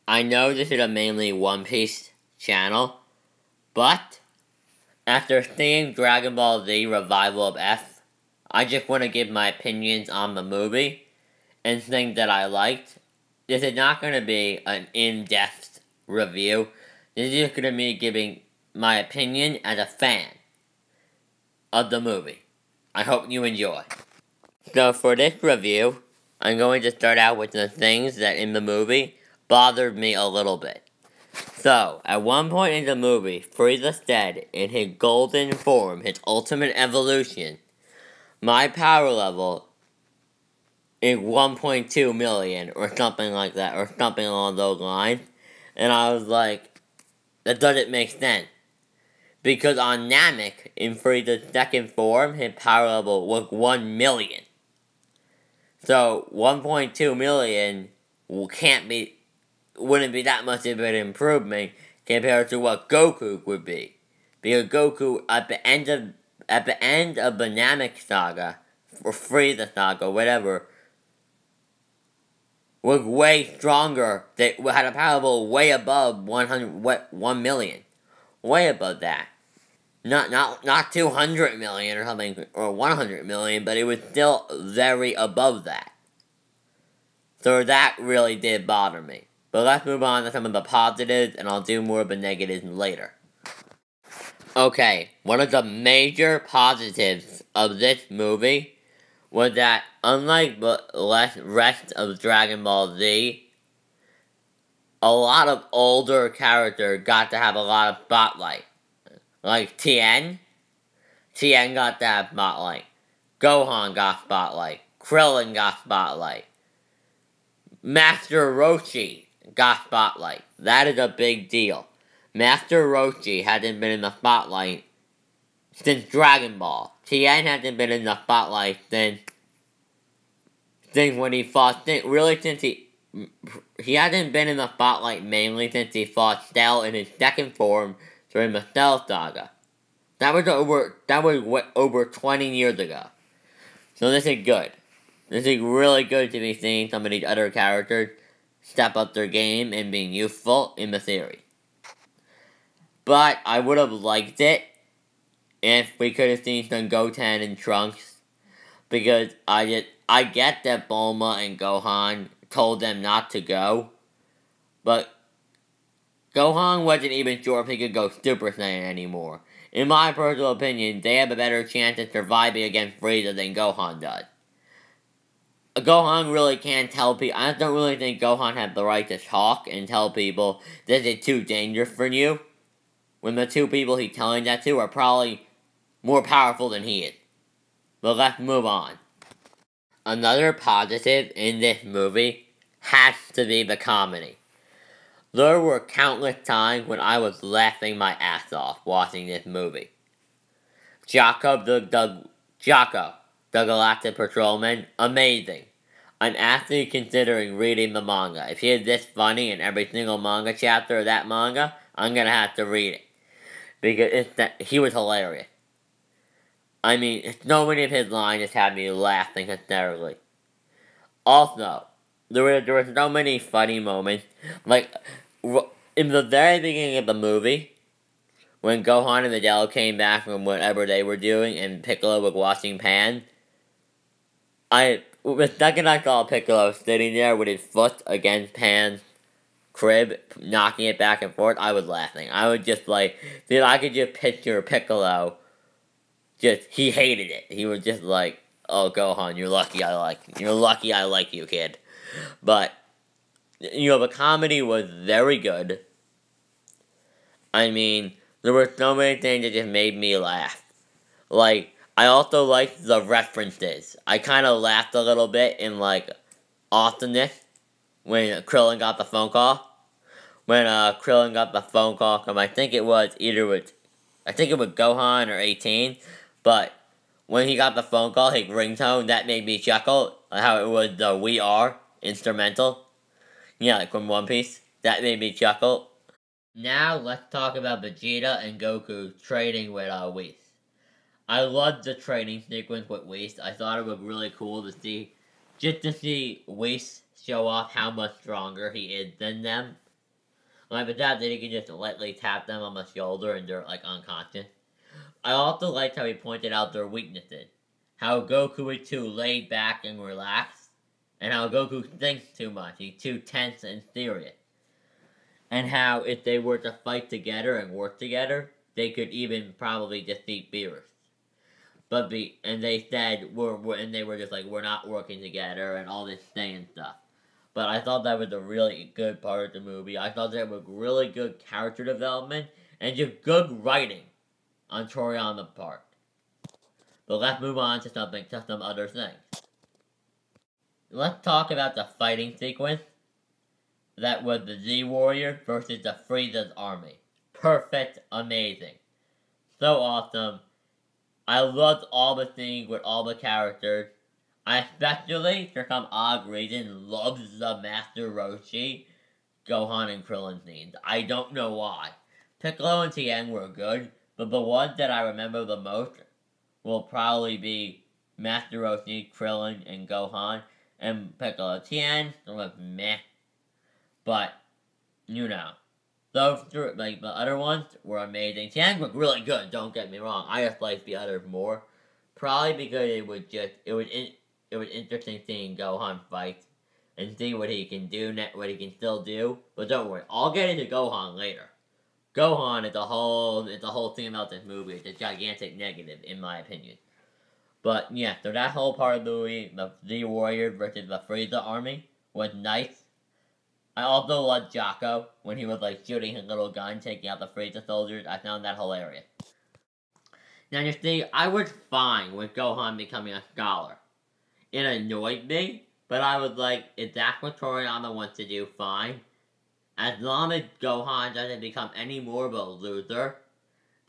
I know this is a mainly One Piece channel, but after seeing Dragon Ball Z Revival of F, I just want to give my opinions on the movie and things that I liked. This is not going to be an in-depth review. This is just going to be giving my opinion as a fan of the movie. I hope you enjoy. So for this review, I'm going to start out with the things that in the movie bothered me a little bit. So, at one point in the movie, Frieza said, in his golden form, his ultimate evolution, my power level is 1.2 million, or something like that, or something along those lines. And I was like, that doesn't make sense. Because on Namek, in Frieza's second form, his power level was 1 million. So, 1.2 million wouldn't be that much of an improvement compared to what Goku would be. Because Goku, at the end of the Namek saga, or Frieza saga, whatever, was way stronger. They had a power level way above 1 million. Way above that. Not 200 million or something, or 100 million, but it was still very above that. So that really did bother me. But let's move on to some of the positives, and I'll do more of the negatives later. Okay, one of the major positives of this movie was that, unlike the rest of Dragon Ball Z, a lot of older characters got to have a lot of spotlight. Like Tien got that spotlight. Gohan got spotlight. Krillin got spotlight. Master Roshi got spotlight. That is a big deal. Master Roshi hadn't been in the spotlight since Dragon Ball. Tien hasn't been in the spotlight since when he fought. Since he hasn't been in the spotlight mainly since he fought Cell in his second form during the Cell saga. That was over 20 years ago. So this is good. This is really good to be seeing some of these other characters step up their game and being useful in the series. But I would have liked it if we could have seen some Goten and Trunks. Because I get that Bulma and Gohan told them not to go. But Gohan wasn't even sure if he could go Super Saiyan anymore. In my personal opinion, they have a better chance of surviving against Frieza than Gohan does. Gohan really can't tell people. I don't really think Gohan has the right to talk and tell people this is too dangerous for you, when the two people he's telling that to are probably more powerful than he is. But let's move on. Another positive in this movie has to be the comedy. There were countless times when I was laughing my ass off watching this movie. Jaco the Galactic Patrolman, amazing. I'm actually considering reading the manga. If he is this funny in every single manga chapter of that manga, I'm gonna have to read it. Because he was hilarious. I mean, so many of his lines just had me laughing hysterically. Also, there were so many funny moments. Like, in the very beginning of the movie, when Gohan and Videl came back from whatever they were doing and Piccolo was washing pans, the second I saw Piccolo sitting there with his foot against Pan's crib, knocking it back and forth, I was laughing. I was just like, dude, I could just picture Piccolo, he hated it. He was just like, oh, Gohan, you're lucky I like you, kid. But, the comedy was very good. I mean, there were so many things that just made me laugh. Like, I also liked the references. I kind of laughed a little bit in, Awesomeness when Krillin got the phone call. When Krillin got the phone call from, I think it was Gohan or 18. But when he got the phone call, his ringtone, that made me chuckle. How it was the We Are instrumental. Yeah, like from One Piece. That made me chuckle. Now, let's talk about Vegeta and Goku trading with Whis. I loved the training sequence with Whis. I thought it was really cool to see Whis show off how much stronger he is than them. Like, with that, then he can just lightly tap them on the shoulder and they're, like, unconscious. I also liked how he pointed out their weaknesses. How Goku is too laid back and relaxed, and how Goku thinks too much. He's too tense and serious. And how if they were to fight together and work together, they could even probably defeat Beerus. And they said and they were just like, we're not working together and all this thing and stuff. But I thought that was a really good part of the movie. I thought there was really good character development and just good writing on Toriyama's part. But let's move on to some other things. Let's talk about the fighting sequence that was the Z Warrior versus the Frieza's army. Perfect, amazing. So awesome. I loved all the scenes with all the characters. I especially, for some odd reason, loved the Master Roshi, Gohan, and Krillin scenes. I don't know why. Piccolo and Tien were good, but the ones that I remember the most will probably be Master Roshi, Krillin, and Gohan, and Piccolo. Tien was meh. But, you know, those three, like, the other ones were amazing. Tien was really good, don't get me wrong. I just liked the others more. Probably because it was interesting seeing Gohan fight and see what he can do, what he can still do. But don't worry, I'll get into Gohan later. Gohan is the whole thing about this movie. It's a gigantic negative, in my opinion. But yeah, so that whole part of the movie, the Z Warrior versus the Frieza army, was nice. I also loved Jaco when he was like shooting his little gun, taking out the Frieza soldiers. I found that hilarious. Now you see, I was fine with Gohan becoming a scholar. It annoyed me, but I was like, if that's what Toriyama wants to do, fine. As long as Gohan doesn't become any more of a loser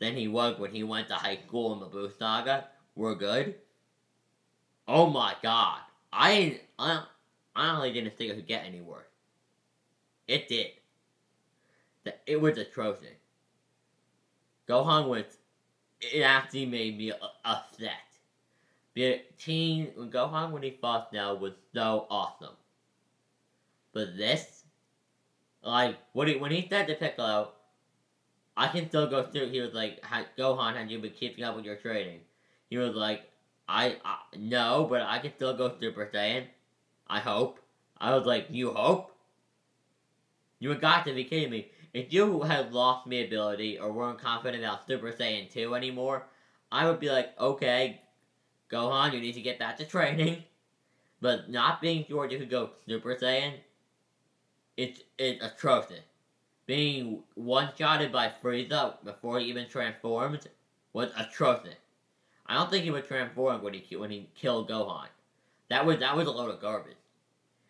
than he was when he went to high school in the Buu Saga, we're good. Oh my god. I honestly didn't think it could get any worse. It did. It was atrocious. It actually made me upset. Gohan when he fought now was so awesome. But this, like, when he said to Piccolo, I can still go through, he was like, Gohan, have you been keeping up with your training? He was like, no, but I can still go Super Saiyan. I hope. I was like, you hope? You have got to be kidding me. If you had lost my ability or weren't confident about Super Saiyan 2 anymore, I would be like, okay, Gohan, you need to get back to training. But not being sure you could go Super Saiyan, it's atrocious. Being one-shotted by Frieza before he even transformed was atrocious. I don't think he would transform when he killed Gohan. That was a load of garbage.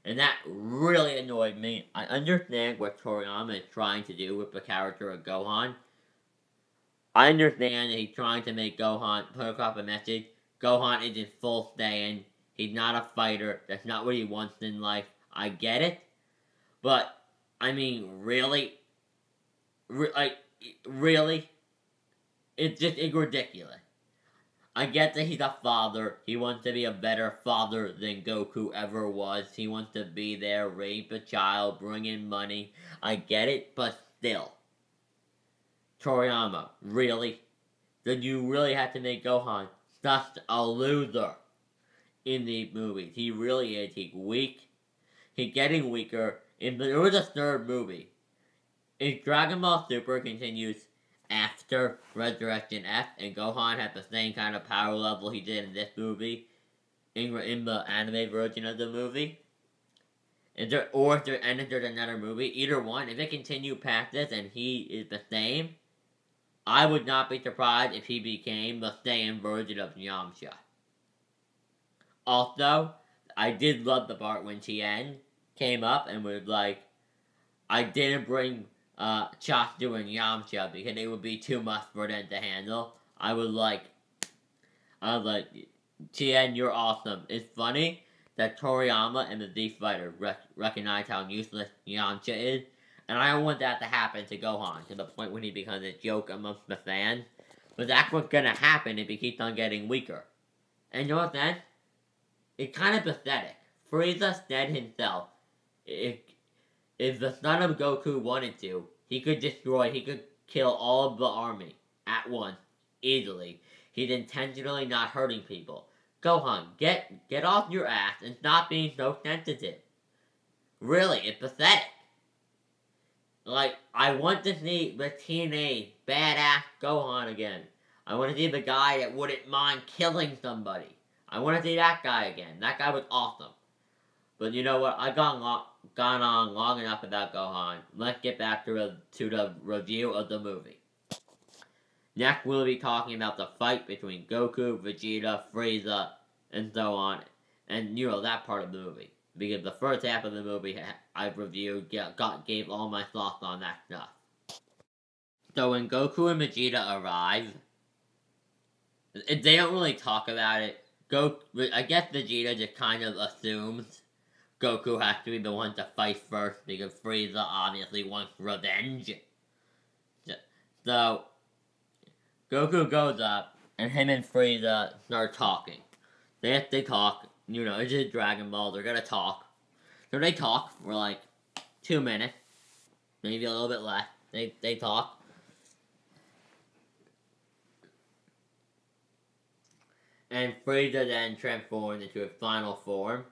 And that really annoyed me. I understand what Toriyama is trying to do with the character of Gohan. I understand that he's trying to make Gohan put across a message. Gohan isn't full Saiyan. He's not a fighter. That's not what he wants in life. I get it. But, I mean, really? Really? It's ridiculous. I get that he's a father. He wants to be a better father than Goku ever was. He wants to be there, raise a child, bring in money. I get it, but still. Toriyama, really? Did you really have to make Gohan such a loser in the movies? He really is. He's weak. He's getting weaker. There was a third movie. If Dragon Ball Super continues after Resurrection F, and Gohan had the same kind of power level he did in this movie, in the anime version of the movie, or if there's another movie, either one, if it continued past this and he is the same, I would not be surprised if he became the same version of Yamcha. Also, I did love the part when Tien came up and was like, I didn't bring Chastu and Yamcha because it would be too much for them to handle. I was like, Tien, you're awesome. It's funny that Toriyama and the Z Fighter recognize how useless Yamcha is, and I don't want that to happen to Gohan, to the point when he becomes a joke amongst the fans. But that's what's gonna happen if he keeps on getting weaker. And you know what then? It's kind of pathetic. Frieza said himself, if the son of Goku wanted to, he could kill all of the army at once, easily. He's intentionally not hurting people. Gohan, get off your ass and stop being so sensitive. Really, it's pathetic. Like, I want to see the teenage badass Gohan again. I want to see the guy that wouldn't mind killing somebody. I want to see that guy again. That guy was awesome. But you know what? I've gone on long enough about Gohan. Let's get back to the review of the movie. Next, we'll be talking about the fight between Goku, Vegeta, Frieza, and so on. And, you know, that part of the movie. Because the first half of the movie I've reviewed gave all my thoughts on that stuff. So when Goku and Vegeta arrive, they don't really talk about it. I guess Vegeta just kind of assumes Goku has to be the one to fight first because Frieza obviously wants revenge. So, Goku goes up, and him and Frieza start talking. They talk, you know, it's just Dragon Ball, they're gonna talk. So they talk for like 2 minutes, maybe a little bit less. They talk. And Frieza then transforms into his final form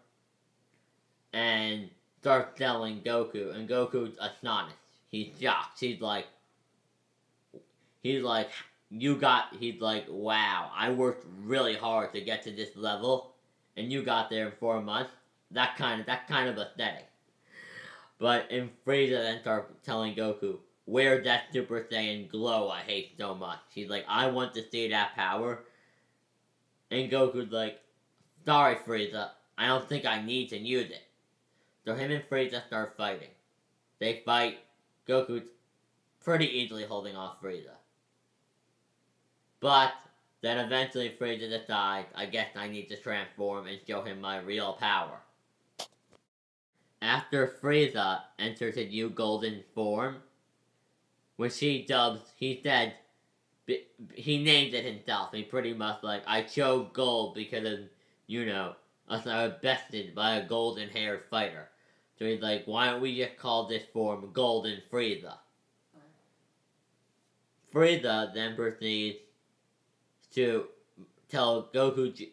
and starts telling Goku, and Goku's astonished. He's shocked. He's like, wow, I worked really hard to get to this level, and you got there in 4 months. That kind of aesthetic. But in Frieza then starts telling Goku, where's that Super Saiyan glow I hate so much? He's like, I want to see that power. And Goku's like, sorry Frieza, I don't think I need to use it. So him and Frieza start fighting. They fight. Goku's pretty easily holding off Frieza. But then eventually Frieza decides, I guess I need to transform and show him my real power. After Frieza enters his new golden form, which he said, he named it himself. He pretty much like, I chose gold because of, you know, us are bested by a golden haired fighter. So he's like, why don't we just call this form Golden Frieza? Frieza then proceeds to tell Goku,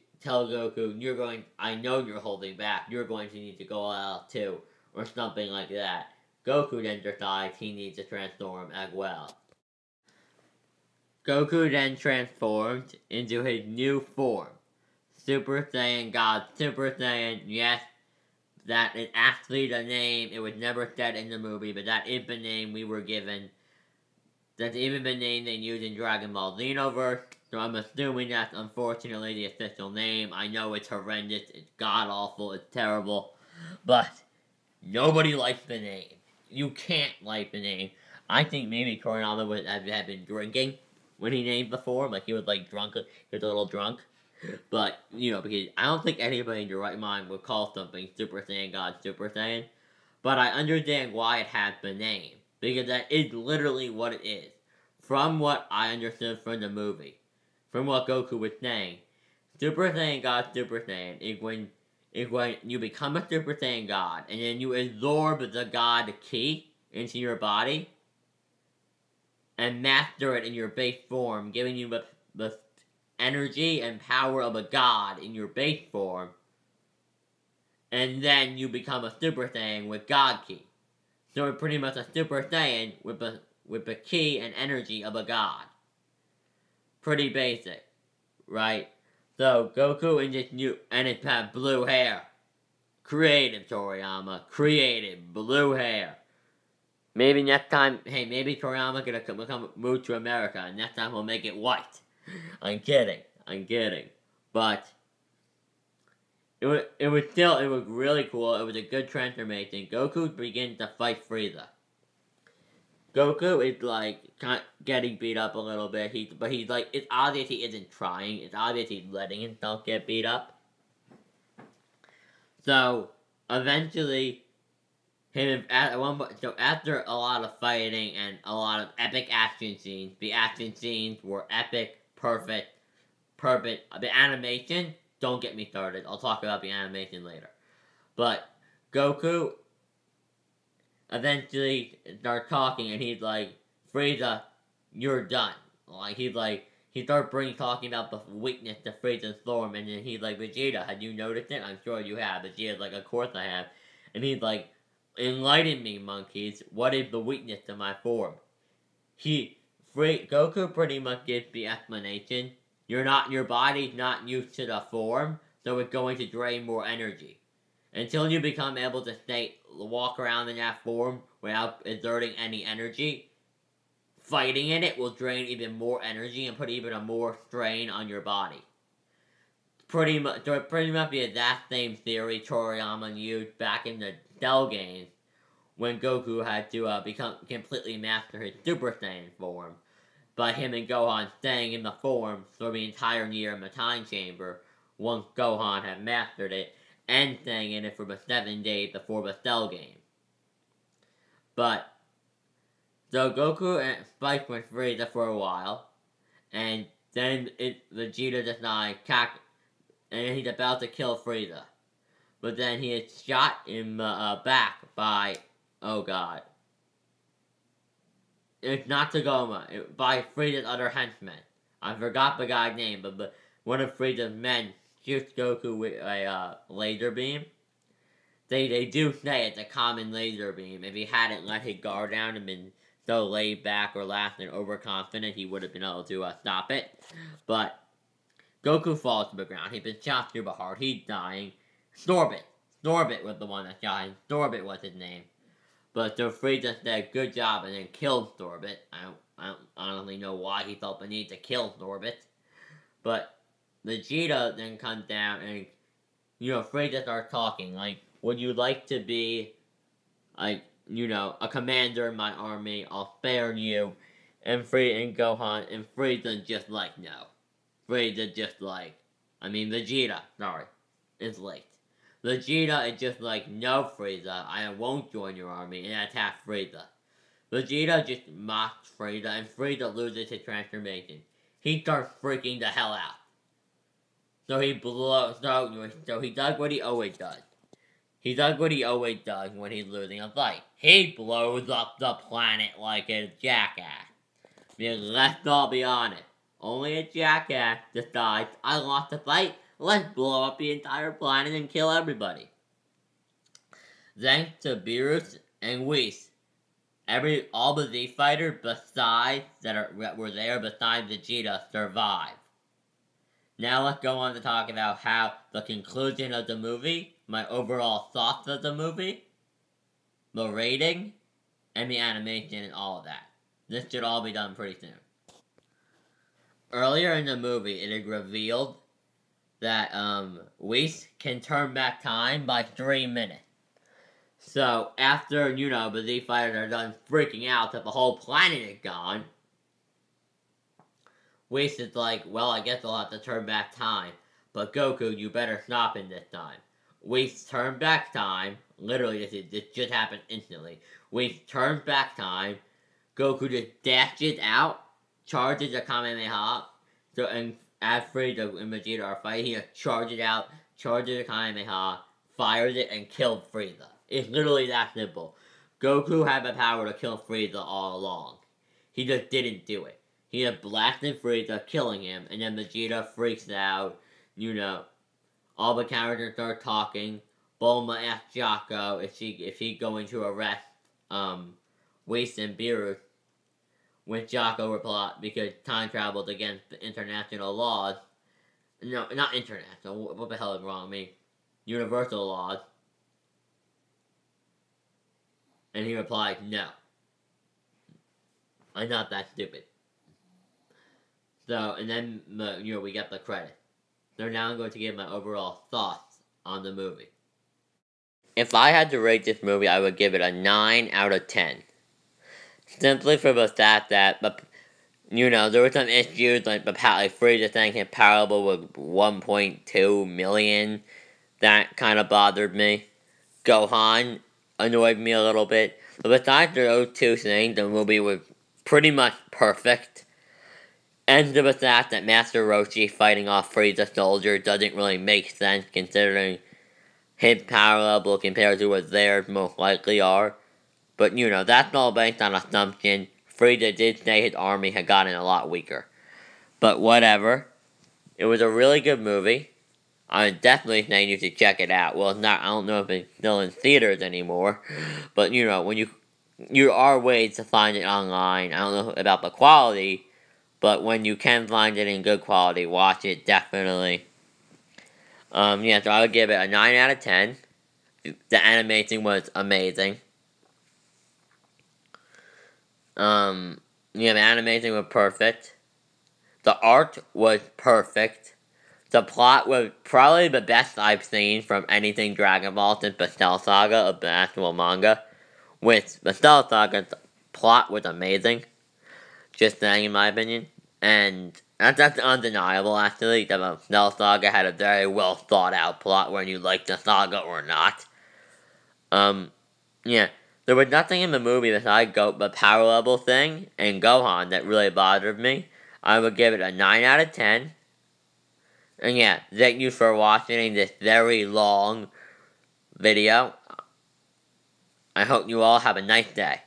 I know you're holding back, you're going to need to go out too, or something like that. Goku then decides he needs to transform as well. Goku then transformed into his new form. Super Saiyan God, Super Saiyan, yes, that is actually the name. It was never said in the movie, but that is the name we were given. That's even the name they used in Dragon Ball Xenoverse, so I'm assuming that's unfortunately the official name. I know it's horrendous, it's god-awful, it's terrible, but nobody likes the name. You can't like the name. I think maybe Toriyama would have been drinking when he named the form, like he was like drunk, he was a little drunk. But, you know, because I don't think anybody in their right mind would call something Super Saiyan God Super Saiyan. But I understand why it has the name. Because that is literally what it is. From what I understood from the movie. From what Goku was saying. Super Saiyan God Super Saiyan is when you become a Super Saiyan God. And then you absorb the God Ki into your body. And master it in your base form. Giving you the energy and power of a god in your base form, and then you become a Super Saiyan with God Ki. So it's pretty much a Super Saiyan with the ki and energy of a god. Pretty basic, right? So Goku and this new and it's had blue hair. Creative, Toriyama. Creative, blue hair. Maybe next time, hey, maybe Toriyama gonna move to America, and next time we'll make it white. I'm kidding. But it was really cool. It was a good transformation. Goku begins to fight Frieza. Goku is like getting beat up a little bit. But he's like, it's obvious he isn't trying. It's obvious he's letting himself get beat up. So eventually, so after a lot of fighting and a lot of epic action scenes, the action scenes were epic. Perfect. The animation, don't get me started. I'll talk about the animation later. But Goku, eventually start talking, and he's like, Frieza, you're done. Like, he started talking about the weakness to Frieza's form, and then he's like, Vegeta, have you noticed it? I'm sure you have. Vegeta's like, of course I have. And he's like, enlighten me, monkeys. What is the weakness to my form? Goku pretty much gives the explanation. Your body's not used to the form, so it's going to drain more energy. Until you become able to walk around in that form without exerting any energy, fighting in it will drain even more energy and put even a more strain on your body. Pretty much the exact same theory Toriyama used back in the Cell games when Goku had to completely master his Super Saiyan form. By him and Gohan staying in the form for the entire year in the time chamber once Gohan had mastered it, and staying in it for the 7 days before the Cell game. So Goku fights with Frieza for a while, and then Vegeta decides, and he's about to kill Frieza. But then he is shot in the back by, oh god. It's not Tagoma, by Frieza's other henchman. I forgot the guy's name, but one of Frieza's men shoots Goku with a laser beam. They do say it's a common laser beam. If he hadn't let his guard down and been so laid back or lax and overconfident, he would have been able to stop it. But Goku falls to the ground. He's been shot through the heart. He's dying. Sorbet was the one that shot him. Sorbet was his name. But so Frieza said, good job, and then killed Sorbet. I don't honestly know why he felt the need to kill Sorbet. But Vegeta then comes down and, Frieza starts talking. Like, would you like to be, like, a commander in my army? I'll spare you. And Gohan and Frieza just like, no. Vegeta, sorry, is late. Vegeta is just like, no, Frieza, I won't join your army, and attack Frieza. Vegeta just mocks Frieza, and Frieza loses his transformation. He starts freaking the hell out. So he does what he always does. He does what he always does when he's losing a fight. He blows up the planet like a jackass. Because let's all be honest, only a jackass decides, I lost the fight, let's blow up the entire planet and kill everybody. Thanks to Beerus and Whis, all the Z fighters besides that were there besides Vegeta survived. Now let's go on to talk about how the conclusion of the movie, my overall thoughts of the movie, the rating, and the animation and all of that. This should all be done pretty soon. Earlier in the movie, it is revealed that Whis can turn back time by 3 minutes. So after, the Z fighters are done freaking out that the whole planet is gone, Whis is like, well, I guess I'll have to turn back time. But Goku, you better stop in this time. Whis turned back time. Literally, this just happened instantly. Whis turns back time. Goku just dashes out, charges a Kamehameha. And as Frieza and Vegeta are fighting, he just charges out, charges a Kamehameha, fires it, and kills Frieza. It's literally that simple. Goku had the power to kill Frieza all along. He just didn't do it. He just blasted Frieza, killing him, and then Vegeta freaks out. All the characters start talking. Bulma asks Jocko if he's going to arrest Whis and Beerus. When Jocko replied, because time traveled against the international laws. No, not international. What the hell is wrong with me? Universal laws. And he replied, no. I'm not that stupid. So, and then, we get the credit. So now I'm going to give my overall thoughts on the movie. If I had to rate this movie, I would give it a 9 out of 10. Simply for the fact that, there were some issues, like Frieza saying his power level was 1.2 million. That kind of bothered me. Gohan annoyed me a little bit. But besides those two things, the movie was pretty much perfect. And to the fact that Master Roshi fighting off Frieza soldier doesn't really make sense considering his power level compared to what theirs most likely are. But, that's all based on assumption. Frieza did say his army had gotten a lot weaker. But whatever. It was a really good movie. I would definitely think you should check it out. Well, I don't know if it's still in theaters anymore. But, when you are ways to find it online. I don't know about the quality. But when you can find it in good quality, watch it, definitely. So I would give it a 9 out of 10. The animation was amazing. The animation was perfect. The art was perfect. The plot was probably the best I've seen from anything Dragon Ball since the Cell Saga of the actual manga. With the Cell Saga, the plot was amazing. Just saying, in my opinion. And that's undeniable, actually, that the Cell Saga had a very well thought out plot whether you liked the saga or not. There was nothing in the movie besides the power level thing and Gohan that really bothered me. I would give it a 9 out of 10. And thank you for watching this very long video. I hope you all have a nice day.